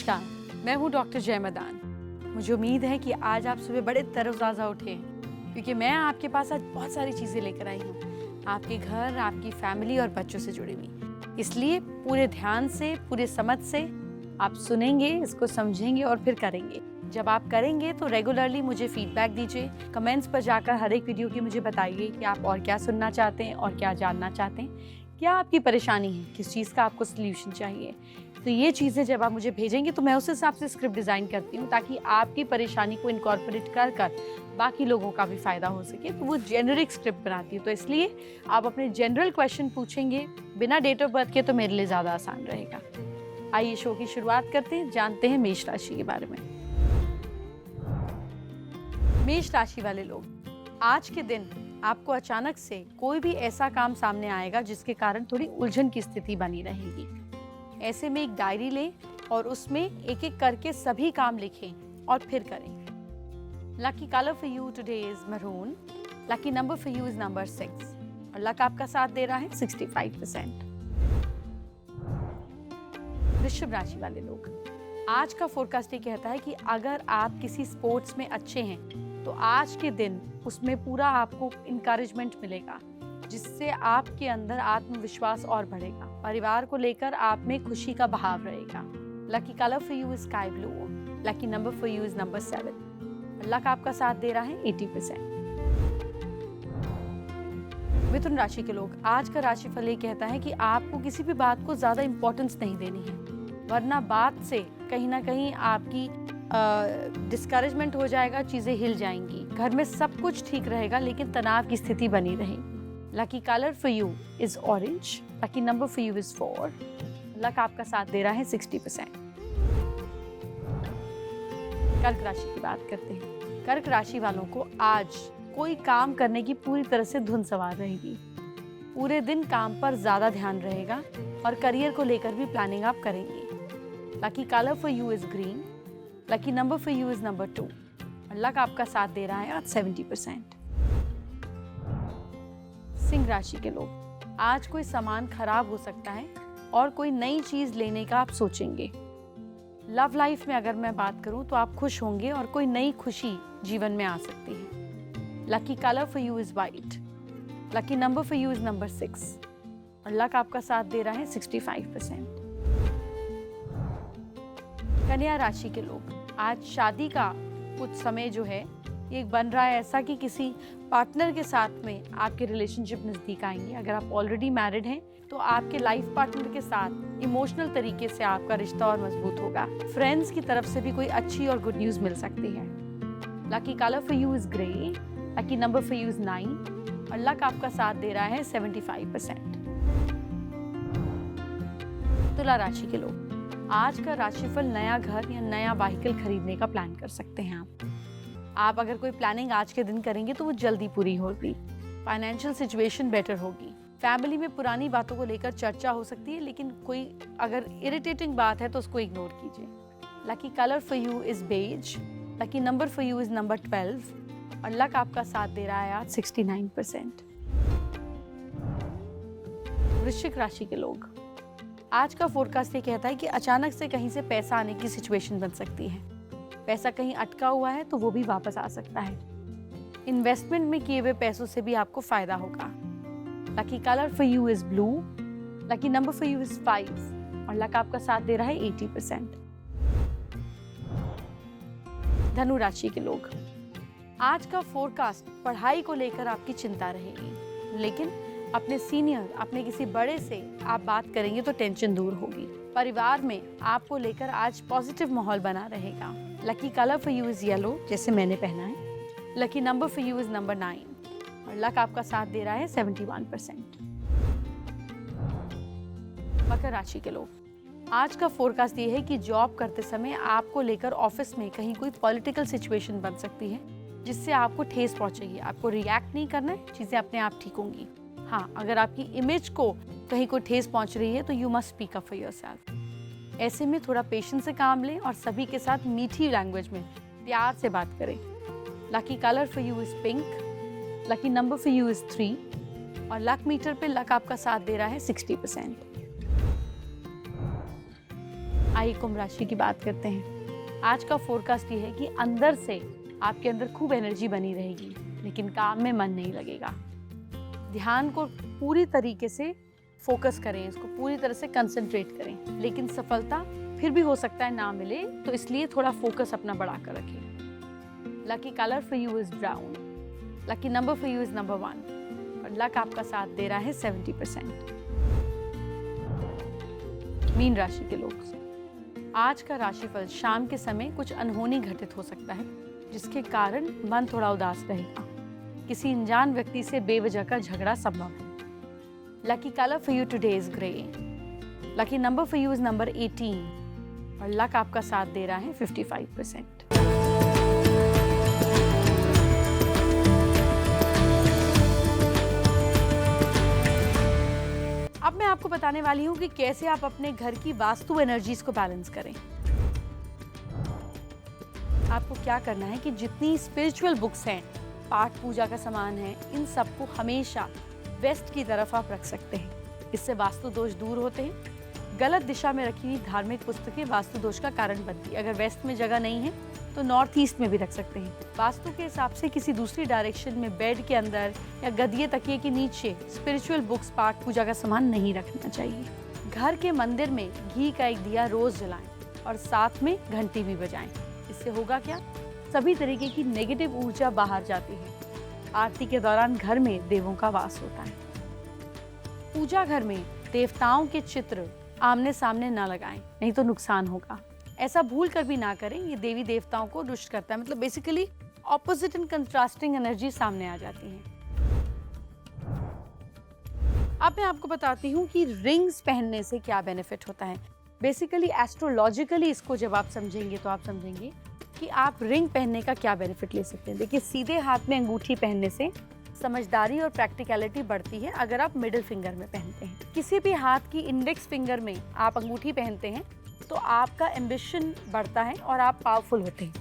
नमस्कार, मैं हूँ डॉक्टर जय मदान। मुझे उम्मीद है कि आज आप सुबह बड़े तरोताज़ा उठे हैं, क्योंकि मैं आपके पास आज बहुत सारी चीज़ें लेकर आई हूँ, आपके घर, आपकी फैमिली और बच्चों से जुड़ी हुई। इसलिए पूरे ध्यान से, पूरे समझ से आप सुनेंगे, इसको समझेंगे और फिर करेंगे। जब आप करेंगे तो रेगुलरली मुझे फीडबैक दीजिए, कमेंट्स पर जाकर हर एक वीडियो की मुझे बताइए कि आप और क्या सुनना चाहते हैं और क्या जानना चाहते हैं, क्या आपकी परेशानी है, किस चीज़ का आपको सल्यूशन चाहिए। तो ये चीज़ें जब आप मुझे भेजेंगे तो मैं उस हिसाब से स्क्रिप्ट डिज़ाइन करती हूँ, ताकि आपकी परेशानी को इनकॉर्पोरेट कर कर बाकी लोगों का भी फ़ायदा हो सके। तो वो जेनरिक स्क्रिप्ट बनाती हूँ, तो इसलिए आप अपने जनरल क्वेश्चन पूछेंगे बिना डेट ऑफ बर्थ के, तो मेरे लिए ज़्यादा आसान रहेगा। आइए शो की शुरुआत करते हैं, जानते हैं मेष राशि के बारे में। मेष राशि वाले लोग, आज के दिन आपको अचानक से कोई भी ऐसा काम सामने आएगा जिसके कारण थोड़ी उलझन की स्थिति बनी रहेगी। ऐसे में एक डायरी लें और उसमें एक एक करके सभी काम लिखें और फिर करें। Lucky colour for you today is maroon. Lucky number for you is number 6 और लक आपका साथ दे रहा है 65%। वृषभ राशि वाले लोग, आज का फोरकास्ट ये कहता है कि अगर आप किसी स्पोर्ट्स में अच्छे हैं तो आज के दिन उसमें पूरा आपको इनकरेजमेंट मिलेगा, जिससे आपके अंदर आत्मविश्वास और बढ़ेगा। परिवार को लेकर आप में खुशी का बहाव रहेगा। Lucky colour for you is sky blue. Lucky number for you is number 7। Luck आपका साथ दे रहा है 80%। मिथुन राशि के लोग, आज का राशिफल ये कहता है कि आपको किसी भी बात को ज्यादा इंपॉर्टेंस नहीं देनी है, वरना बात से कहीं ना कहीं आपकी डिस्करेजमेंट हो जाएगा, चीजें हिल जाएंगी। घर में सब कुछ ठीक रहेगा लेकिन तनाव की स्थिति बनी रहेगी। Lucky colour for you is orange. Lucky number for you is 4। Luck आपका साथ दे रहा है 60%। कर्क राशि की बात करते हैं। कर्क राशि वालों को आज कोई काम करने की पूरी तरह से धुन सवार रहेगी। पूरे दिन काम पर ज्यादा ध्यान रहेगा और करियर को लेकर भी प्लानिंग आप करेंगे। Lucky colour for you is green. Lucky number for you is number 2 और लक आपका साथ दे रहा है आज 70%। सिंह राशि के लोग, आज कोई सामान खराब हो सकता है और कोई नई चीज लेने का आप सोचेंगे। लव लाइफ में अगर मैं बात करूं तो आप खुश होंगे और कोई नई खुशी जीवन में आ सकती है। Lucky colour for you is white. Lucky number for you is number 6 और लक आपका साथ दे रहा है 65%। कन्या राशि के लोग, आज शादी का कुछ समय जो है ये बन रहा है ऐसा कि किसी पार्टनर के साथ में आपके रिलेशनशिप नजदीक आएंगे। अगर आप ऑलरेडी मैरिड हैं तो आपके लाइफ पार्टनर के साथ इमोशनल तरीके से आपका रिश्ता और मजबूत होगा। फ्रेंड्स की तरफ से भी कोई अच्छी और गुड न्यूज मिल सकती है। Lucky colour for you is grey. Lucky number for you is 9 और लक आपका साथ दे रहा है 75%। तुला राशि के लोग, आज का राशिफल नया घर या नया व्हीकल खरीदने का प्लान कर सकते हैं। आप अगर कोई प्लानिंग आज के दिन करेंगे तो वो जल्दी पूरी होगी। फाइनेंशियल सिचुएशन बेटर होगी। फैमिली में पुरानी बातों को लेकर चर्चा हो सकती है, लेकिन कोई अगर इरिटेटिंग बात है तो उसको इग्नोर कीजिए। Lucky colour for you is beige. Lucky number for you is number 12 और लक आपका साथ दे रहा है आज 69%। वृश्चिक राशि के लोग, आज का फोरकास्ट ये कहता है कि अचानक से कहीं से पैसा आने की सिचुएशन बन सकती है। पैसा कहीं अटका हुआ है तो वो भी वापस आ सकता है। इन्वेस्टमेंट में किए हुए पैसों से भी आपको फायदा होगा। Lucky colour for you is blue. Lucky number for you is 5 और लक आपका साथ दे रहा है 80%। धनु राशि के लोग, आज का फोरकास्ट पढ़ाई को लेकर आपकी चिंता रहेगी, लेकिन अपने सीनियर, अपने किसी बड़े से आप बात करेंगे तो टेंशन दूर होगी। परिवार में आपको लेकर आज पॉजिटिव माहौल बना रहेगा। Lucky colour for you is yellow, जैसे मैंने पहना है। Lucky number for you is number 9 और लक आपका साथ दे रहा है 71%। मकर राशि के लोग, आज का फोरकास्ट ये है कि जॉब करते समय आपको लेकर ऑफिस में कहीं कोई पॉलिटिकल सिचुएशन बन सकती है, जिससे आपको ठेस पहुंचेगी। आपको रिएक्ट नहीं करना है, चीजें अपने आप ठीक होंगी। हाँ, अगर आपकी इमेज को कहीं कोई ठेस पहुंच रही है तो you must speak up for yourself. ऐसे में थोड़ा पेशेंस से काम लें और सभी के साथ मीठी लैंग्वेज में प्यार से बात करें। Lucky colour for you is pink. Lucky number for you is 3 और लक मीटर पे लक आपका साथ दे रहा है 60%। आइए कुंभ राशि की बात करते हैं। आज का फोरकास्ट ये है कि अंदर से आपके अंदर खूब एनर्जी बनी रहेगी, लेकिन काम में मन नहीं लगेगा। ध्यान को पूरी तरीके से फोकस करें, इसको पूरी तरह से कंसंट्रेट करें, लेकिन सफलता फिर भी हो सकता है ना मिले, तो इसलिए थोड़ा फोकस अपना बढ़ा कर रखें। Lucky colour for you is brown, lucky number for you is number 1 और लक आपका साथ दे रहा है 70%। मीन राशि के लोग, आज का राशिफल शाम के समय कुछ अनहोनी घटित हो सकता है, जिसके कारण मन थोड़ा उदास रहेगा। किसी अनजान व्यक्ति से बेवजह का झगड़ा संभव है। Lucky colour for you today is grey, lucky number for you is number 18 और लक आपका साथ दे रहा है 55%। अब मैं आपको बताने वाली हूँ कि कैसे आप अपने घर की वास्तु एनर्जीज को बैलेंस करें। आपको क्या करना है कि जितनी स्पिरिचुअल बुक्स हैं, पाठ पूजा का सामान है, इन सबको हमेशा वेस्ट की तरफ आप रख सकते हैं। इससे वास्तु दोष दूर होते हैं। गलत दिशा में रखी हुई धार्मिक पुस्तकें वास्तु दोष का कारण बनती है। अगर वेस्ट में जगह नहीं है तो नॉर्थ ईस्ट में भी रख सकते हैं। वास्तु के हिसाब से किसी दूसरी डायरेक्शन में बेड के अंदर या गदिये तकिए के नीचे स्पिरिचुअल बुक्स, पाठ पूजा का सामान नहीं रखना चाहिए। घर के मंदिर में घी का एक दिया रोज जलाएं और साथ में घंटी भी बजाएं। इससे होगा क्या, सभी तरीके की नेगेटिव ऊर्जा बाहर जाती है। आरती के दौरान घर में देवों का वास होता है। पूजा घर में देवताओं के चित्र आमने सामने ना लगाएं, नहीं तो नुकसान होगा। ऐसा भूल कर भी ना करें, ये देवी देवताओं को दुष्ट करता है। मतलब basically opposite and contrasting energy सामने आ जाती है। अब मैं आपको बताती हूँ कि रिंग्स पहनने से क्या बेनिफिट होता है। बेसिकली एस्ट्रोलॉजिकली इसको जब आप समझेंगे तो आप समझेंगे कि आप रिंग पहनने का क्या बेनिफिट ले सकते हैं। देखिए, सीधे हाथ में अंगूठी पहनने से समझदारी और प्रैक्टिकलिटी बढ़ती है अगर आप मिडिल फिंगर में पहनते हैं। किसी भी हाथ की इंडेक्स फिंगर में आप अंगूठी पहनते हैं तो आपका एम्बिशन बढ़ता है और आप पावरफुल होते हैं।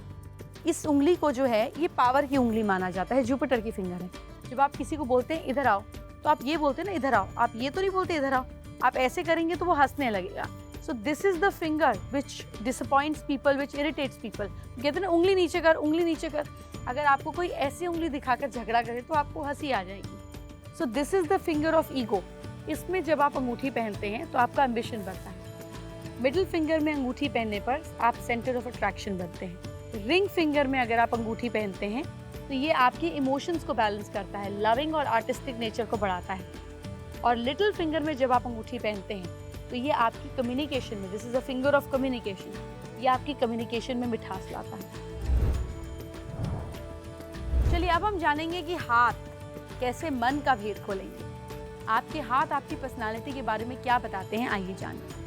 इस उंगली को जो है ये पावर की उंगली माना जाता है, जुपिटर की फिंगर है। जब आप किसी को बोलते हैं इधर आओ, तो आप ये बोलते हैं ना इधर आओ, आप ये तो नहीं बोलते इधर आओ, आप ऐसे करेंगे तो वो हंसने लगेगा। So this is the finger which disappoints people, which irritates people. कहते हैं ना उंगली नीचे कर, उंगली नीचे कर। अगर आपको कोई ऐसी उंगली दिखाकर झगड़ा करे तो आपको हंसी आ जाएगी। So this is the finger of ego. इसमें जब आप अंगूठी पहनते हैं तो आपका एम्बिशन बढ़ता है। मिडिल फिंगर में अंगूठी पहनने पर आप सेंटर ऑफ अट्रैक्शन बनते हैं। रिंग फिंगर में अगर आप अंगूठी पहनते हैं तो ये आपकी इमोशंस को बैलेंस करता है, लविंग और आर्टिस्टिक नेचर को बढ़ाता है। और लिटिल फिंगर में जब आप अंगूठी पहनते हैं तो ये आपकी कम्युनिकेशन में, this is a finger of communication, ये आपकी कम्युनिकेशन में मिठास लाता है। चलिए अब हम जानेंगे कि हाथ कैसे मन का भेद खोलेंगे। आपके हाथ आपकी पर्सनालिटी के बारे में क्या बताते हैं, आइए जानिए।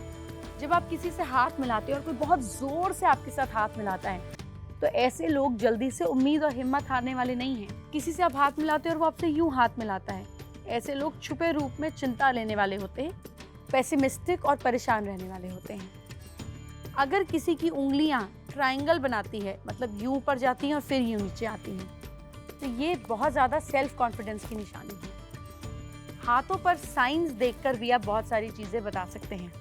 जब आप किसी से हाथ मिलाते हैं और कोई बहुत जोर से आपके साथ हाथ मिलाता है तो ऐसे लोग जल्दी से उम्मीद और हिम्मत हारने वाले नहीं हैं। किसी से आप हाथ मिलाते हैं और वो आपसे यूं हाथ मिलाता है, ऐसे लोग छुपे रूप में चिंता लेने वाले होते हैं, पेसिमिस्टिक और परेशान रहने वाले होते हैं। अगर किसी की उंगलियां ट्रायंगल बनाती है, मतलब यूं ऊपर जाती हैं और फिर यूं नीचे आती हैं, तो ये बहुत ज़्यादा सेल्फ कॉन्फिडेंस की निशानी है। हाथों पर साइंस देखकर भी आप बहुत सारी चीज़ें बता सकते हैं।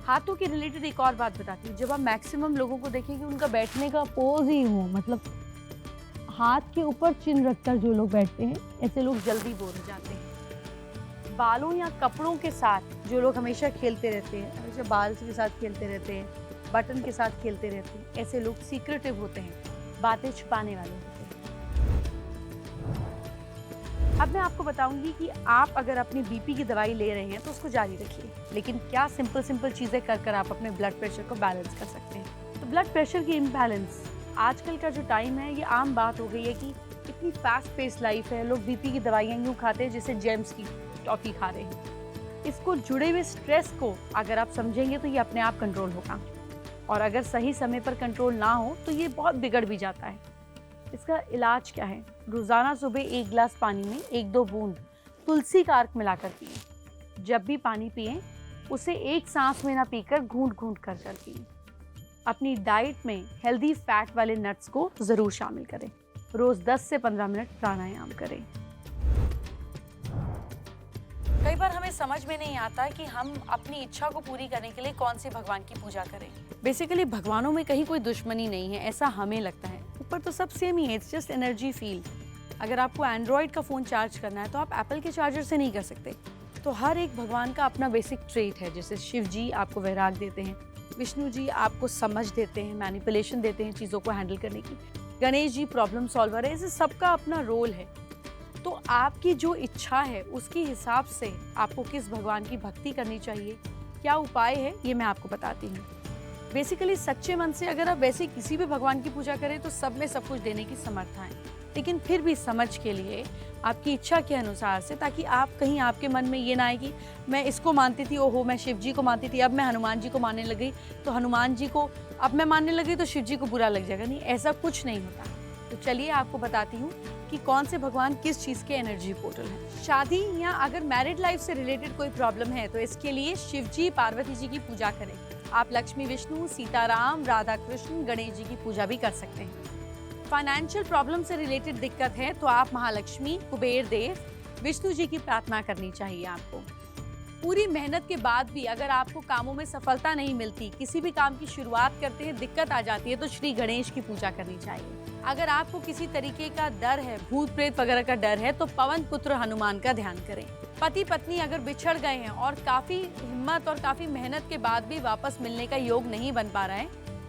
हाथों के रिलेटेड एक और बात बताती हूँ। जब आप मैक्सिमम लोगों को देखेंगे उनका बैठने का पोज ही हो, मतलब हाथ के ऊपर चिन रखकर जो लोग बैठते हैं, ऐसे लोग जल्दी बोर हो जाते हैं। बालों या कपड़ों के साथ जो लोग हमेशा खेलते रहते हैं, हमेशा बाल के साथ खेलते रहते हैं, बटन के साथ खेलते रहते हैं, ऐसे लोग सीक्रेटिव होते हैं, बातें छुपाने वाले होते हैं। अब मैं आपको बताऊंगी कि आप अगर अपनी बीपी की दवाई ले रहे हैं तो उसको जारी रखिए, लेकिन क्या सिंपल चीज़ें कर आप अपने ब्लड प्रेशर को बैलेंस कर सकते हैं। तो ब्लड प्रेशर की इम्बैलेंस आजकल का जो टाइम है, ये आम बात हो गई है कि इतनी फास्ट पेस लाइफ है, लोग बीपी की दवाइयाँ यूँ खाते हैं जैसे जेम्स की टॉफी खा रहे हैं। इसको जुड़े हुए स्ट्रेस को अगर आप समझेंगे तो ये अपने आप कंट्रोल होगा, और अगर सही समय पर कंट्रोल ना हो तो ये बहुत बिगड़ भी जाता है। इसका इलाज क्या है? रोज़ाना सुबह 1 गिलास पानी में 1-2 बूंद तुलसी का अर्क मिलाकर पिए। जब भी पानी पिए उसे एक सांस में ना पीकर घूंट कर पिए। अपनी डाइट में हेल्दी फैट वाले नट्स को ज़रूर शामिल करें। रोज़ 10 से 15 मिनट प्राणायाम करें। कई बार हमें समझ में नहीं आता कि हम अपनी इच्छा को पूरी करने के लिए कौन से भगवान की पूजा करें। बेसिकली भगवानों में कहीं कोई दुश्मनी नहीं है, ऐसा हमें लगता है। ऊपर तो सब सेम ही है, इट्स जस्ट एनर्जी फील्ड। अगर आपको एंड्रॉयड का फ़ोन चार्ज करना है तो आप एप्पल के चार्जर से नहीं कर सकते। तो हर एक भगवान का अपना बेसिक ट्रेट है। जैसे शिव जी आपको वैराग देते हैं, विष्णु जी आपको समझ देते हैं, मैनिपुलेशन देते हैं चीज़ों को हैंडल करने की, गणेश जी प्रॉब्लम सॉल्वर है। ऐसे सबका अपना रोल है। तो आपकी जो इच्छा है उसके हिसाब से आपको किस भगवान की भक्ति करनी चाहिए, क्या उपाय है, ये मैं आपको बताती हूँ। बेसिकली सच्चे मन से अगर आप वैसे किसी भी भगवान की पूजा करें तो सब में सब कुछ देने की समर्था है, लेकिन फिर भी समझ के लिए आपकी इच्छा के अनुसार से, ताकि आप कहीं आपके मन में ये ना आए कि मैं इसको मानती थी, ओहो मैं शिव जी को मानती थी, अब मैं हनुमान जी को मानने लगी तो हनुमान जी को अब मैं मानने लगी तो शिव जी को बुरा लग जाएगा। नहीं, ऐसा कुछ नहीं होता। तो चलिए आपको बताती हूँ कि कौन से भगवान किस चीज़ के एनर्जी पोर्टल हैं। शादी या अगर मैरिड लाइफ से रिलेटेड कोई प्रॉब्लम है तो इसके लिए शिव जी पार्वती जी की पूजा करें। आप लक्ष्मी विष्णु सीताराम राधा कृष्ण गणेश जी की पूजा भी कर सकते हैं। फाइनेंशियल प्रॉब्लम से रिलेटेड दिक्कत है तो आप महालक्ष्मी कुबेर देव विष्णु जी की प्रार्थना करनी चाहिए आपको। पूरी मेहनत के बाद भी अगर आपको कामों में सफलता नहीं मिलती, किसी भी काम की शुरुआत करते हैं दिक्कत आ जाती है, तो श्री गणेश की पूजा करनी चाहिए। अगर आपको किसी तरीके का डर है, भूत प्रेत वगैरह का डर है, तो पवन पुत्र हनुमान का ध्यान करें। पति पत्नी अगर बिछड़ गए हैं और काफी हिम्मत और काफी मेहनत के बाद भी वापस मिलने का योग नहीं बन पा रहा है,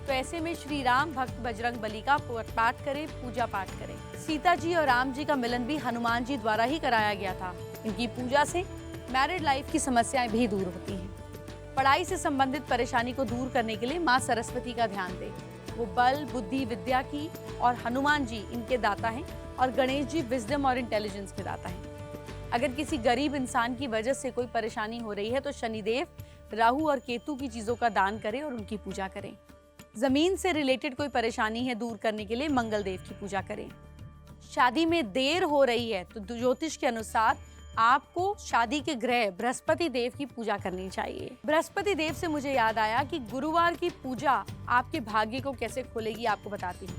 तो ऐसे में श्री राम भक्त बजरंग बली का पाठ करें, पूजा पाठ करें। सीता जी और राम जी का मिलन भी हनुमान जी द्वारा ही कराया गया था। इनकी पूजा से मैरिड लाइफ की समस्याएं भी दूर होती हैं। पढ़ाई से संबंधित परेशानी को दूर करने के लिए माँ सरस्वती का ध्यान दें। वो बल बुद्धि विद्या की, और हनुमान जी इनके दाता हैं, और गणेश जी विजडम और इंटेलिजेंस के दाता हैं। अगर किसी गरीब इंसान की वजह से कोई परेशानी हो रही है तो शनिदेव, राहु और केतु की चीजों का दान करें और उनकी पूजा करें। जमीन से रिलेटेड कोई परेशानी है दूर करने के लिए मंगल देव की पूजा करें। शादी में देर हो रही है तो ज्योतिष के अनुसार आपको शादी के ग्रह बृहस्पति देव की पूजा करनी चाहिए। बृहस्पति देव से मुझे याद आया कि गुरुवार की पूजा आपके भाग्य को कैसे खोलेगी, आपको बताती हूँ।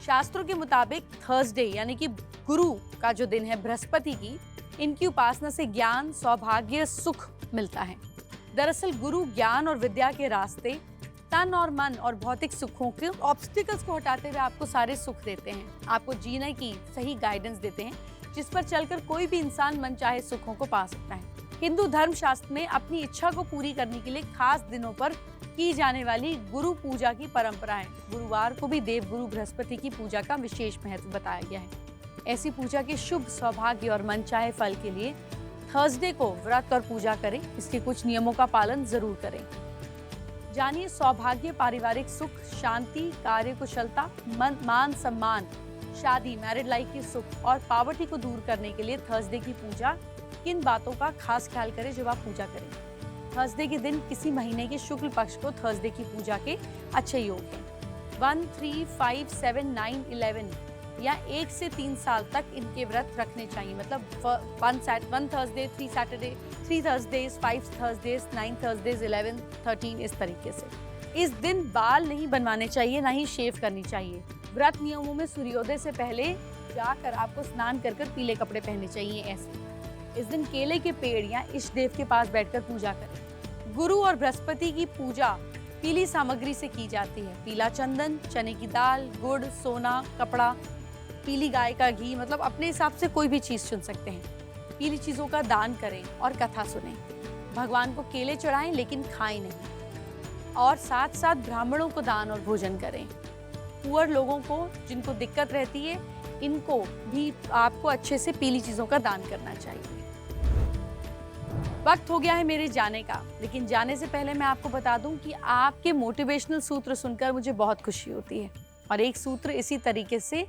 शास्त्रों के मुताबिक थर्सडे यानी कि गुरु का जो दिन है, बृहस्पति की, इनकी उपासना से ज्ञान, सौभाग्य, सुख मिलता है। दरअसल गुरु ज्ञान और विद्या के रास्ते, तन और मन और भौतिक सुखों के ऑब्स्टिकल्स को हटाते हुए आपको सारे सुख देते हैं, आपको जीने की सही गाइडेंस देते हैं, जिस पर चलकर कोई भी इंसान मनचाहे सुखों को पा सकता है। हिंदू धर्म शास्त्र में अपनी इच्छा को पूरी करने के लिए खास दिनों पर की जाने वाली गुरु पूजा की परंपरा है। गुरुवार को भी देव गुरु बृहस्पति की पूजा का विशेष महत्व बताया गया है। ऐसी पूजा के शुभ सौभाग्य और मनचाहे फल के लिए थर्सडे को व्रत और पूजा करें। इसके कुछ नियमों का पालन जरूर करें। जानिए सौभाग्य, पारिवारिक सुख, शांति, कार्य कुशलता, मान सम्मान, शादी, मैरिड लाइफ की सुख और पावर्टी को दूर करने के लिए थर्सडे की पूजा, किन बातों का खास ख्याल करें जब आप पूजा करें। थर्सडे के दिन किसी महीने के शुक्ल पक्ष को थर्सडे की पूजा के अच्छे योग हैं। 1, 3, 5, 7, 9, 11 या 1 से 3 साल तक इनके व्रत रखने चाहिए। मतलब 1 Thursday, 3 Saturday, 3 Thursdays, 5 Thursdays, 9 Thursdays, 11, 13, इस तरीके से। इस दिन बाल नहीं बनवाने चाहिए, ना ही शेव करनी चाहिए। व्रत नियमों में सूर्योदय से पहले जाकर आपको स्नान कर पीले कपड़े पहनने चाहिए। ऐसे इस दिन केले के पेड़ या इष्ट देव के पास बैठकर पूजा करें। गुरु और बृहस्पति की पूजा पीली सामग्री से की जाती है। पीला चंदन, चने की दाल, गुड़, सोना, कपड़ा, पीली गाय का घी, मतलब अपने हिसाब से कोई भी चीज़ चुन सकते हैं। पीली चीज़ों का दान करें और कथा सुनें। भगवान को केले चढ़ाएं लेकिन खाएं नहीं। और साथ साथ ब्राह्मणों को दान और भोजन करें। पुअर लोगों को, जिनको दिक्कत रहती है, इनको भी आपको अच्छे से पीली चीज़ों का दान करना चाहिए। वक्त हो गया है मेरे जाने का, लेकिन जाने से पहले मैं आपको बता दूं कि आपके मोटिवेशनल सूत्र सुनकर मुझे बहुत खुशी होती है। और एक सूत्र इसी तरीके से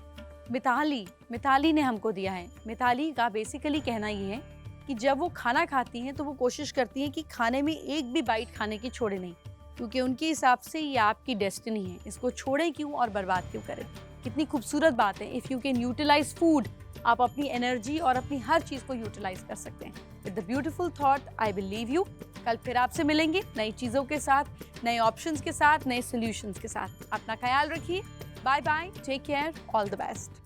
मिताली ने हमको दिया है। मिताली का बेसिकली कहना ये है कि जब वो खाना खाती हैं तो वो कोशिश करती हैं कि खाने में एक भी बाइट खाने की छोड़े नहीं, क्योंकि उनके हिसाब से ये आपकी डेस्टिनी है। इसको छोड़ें क्यों और बर्बाद क्यों करें। कितनी खूबसूरत बात है। If you can utilise food, आप अपनी एनर्जी और अपनी हर चीज़ को यूटिलाइज कर सकते हैं। With the beautiful thought I will leave you. कल फिर आपसे मिलेंगे नई चीज़ों के साथ, नए ऑप्शंस के साथ, नए सोल्यूशंस के साथ। अपना ख्याल रखिए। Bye bye, take care, all the best.